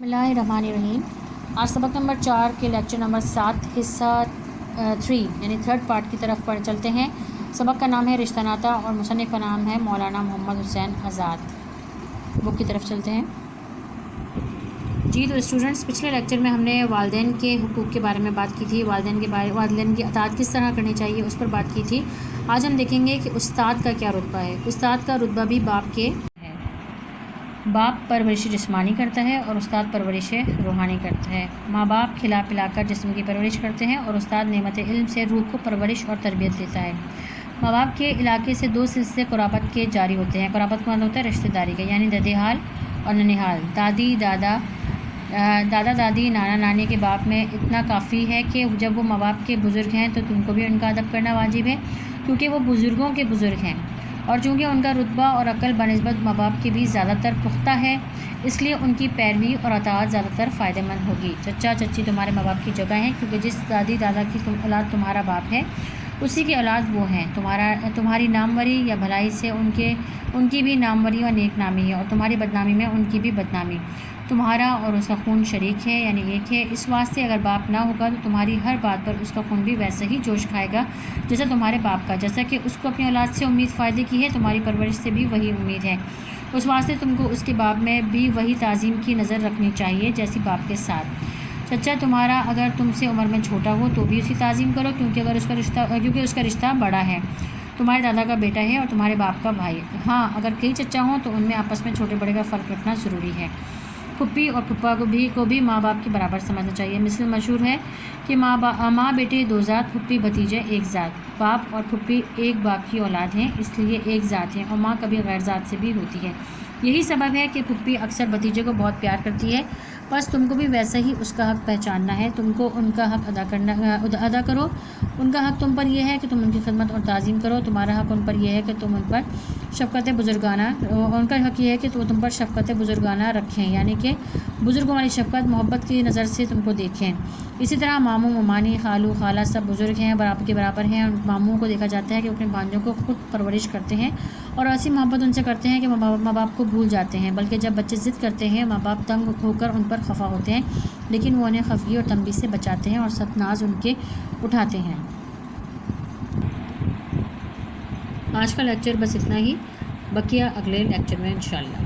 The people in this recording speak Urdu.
بسم اللہ الرحمن الرحیم۔ آج سبق نمبر 4 کے لیکچر نمبر 7 حصہ 3 یعنی تھرڈ پارٹ کی طرف پڑھ چلتے ہیں۔ سبق کا نام ہے رشتہ ناتا اور مصنف کا نام ہے مولانا محمد حسین آزاد۔ بک کی طرف چلتے ہیں۔ جی تو اسٹوڈنٹس، پچھلے لیکچر میں ہم نے والدین کے حقوق کے بارے میں بات کی تھی، والدین کی اطاعت کس طرح کرنی چاہیے اس پر بات کی تھی۔ آج ہم دیکھیں گے کہ استاد کا کیا رتبہ ہے۔ استاد کا رتبہ بھی باپ کے باپ پرورش جسمانی کرتا ہے اور استاد پرورش روحانی کرتا ہے۔ ماں باپ کھلا پلا کر جسم کی پرورش کرتے ہیں اور استاد نعمت علم سے روح کو پرورش اور تربیت دیتا ہے۔ ماں باپ کے علاقے سے 2 سلسلے قرابت کے جاری ہوتے ہیں۔ قرابت کا مطلب ہوتا ہے رشتہ داری کا، یعنی ددیحال اور ننیحال۔ دادا دادی نانا نانی کے باپ میں اتنا کافی ہے کہ جب وہ ماں باپ کے بزرگ ہیں تو تم کو بھی ان کا ادب کرنا واجب ہے، کیونکہ وہ بزرگوں کے بزرگ ہیں، اور چونکہ ان کا رتبہ اور عقل بنسبت ماں باپ کے بھی زیادہ تر پختہ ہے، اس لیے ان کی پیروی اور اطاعت زیادہ تر فائدہ مند ہوگی۔ چچا چچی تمہارے ماں باپ کی جگہ ہیں، کیونکہ جس دادی دادا کی اولاد تمہارا باپ ہے اسی کی اولاد وہ ہیں۔ تمہاری ناموری یا بھلائی سے ان کی بھی ناموری اور نیک نامی ہے، اور تمہاری بدنامی میں ان کی بھی بدنامی۔ تمہارا اور اس کا خون شریک ہے، یعنی ایک ہے۔ اس واسطے اگر باپ نہ ہوگا تو تمہاری ہر بات پر اس کا خون بھی ویسے ہی جوش کھائے گا جیسا تمہارے باپ کا۔ جیسا کہ اس کو اپنی اولاد سے امید فائدے کی ہے، تمہاری پرورش سے بھی وہی امید ہے۔ اس واسطے تم کو اس کے باپ میں بھی وہی تعظیم کی نظر رکھنی چاہیے جیسی باپ کے ساتھ۔ چچا تمہارا اگر تم سے عمر میں چھوٹا ہو تو بھی اسی تعظیم کرو، کیونکہ اس کا رشتہ بڑا ہے، تمہارے دادا کا بیٹا ہے اور تمہارے باپ کا بھائی۔ ہاں، اگر کئی چچا ہوں تو ان میں آپس میں چھوٹے بڑے کا فرق رکھنا ضروری ہے۔ پھپھی اور پھپھا کو بھی ماں باپ کے برابر سمجھنا چاہیے۔ مثل مشہور ہے کہ ماں بیٹے 2 ذات، پھپھی بھتیجے 1 ذات۔ باپ اور پھپھی ایک باپ کی اولاد ہیں، اس لیے ایک ذات ہیں، اور ماں کبھی غیر ذات سے بھی ہوتی ہے۔ یہی سبب ہے کہ پھپھی اکثر بھتیجے کو بہت پیار کرتی ہے۔ بس تم کو بھی ویسا ہی اس کا حق پہچاننا ہے، تم کو ان کا حق ادا کرو۔ ان کا حق تم پر یہ ہے کہ تم ان کی خدمت اور تعظیم کرو، تمہارا حق ان پر یہ ہے کہ تم ان پر ان کا حق یہ ہے کہ وہ تم پر شفقت بزرگانہ رکھیں، یعنی کہ بزرگوں والی شفقت محبت کی نظر سے تم کو دیکھیں۔ اسی طرح ماموں ممانی خالو خالہ سب بزرگ ہیں، برابر کے برابر ہیں، اور ماموں کو دیکھا جاتا ہے کہ اپنے بھانجوں کو خود پرورش کرتے ہیں اور ایسی محبت ان سے کرتے ہیں کہ ماں باپ کو بھول جاتے ہیں، بلکہ جب بچے ضد کرتے ہیں ماں باپ تنگ ہو کر ان پر خفا ہوتے ہیں، لیکن وہ انہیں خفگی اور تنبیہ سے بچاتے ہیں اور سخت ناز ان کے اٹھاتے ہیں۔ آج کا لیکچر بس اتنا ہی، بقیہ اگلے لیکچر میں انشاءاللہ۔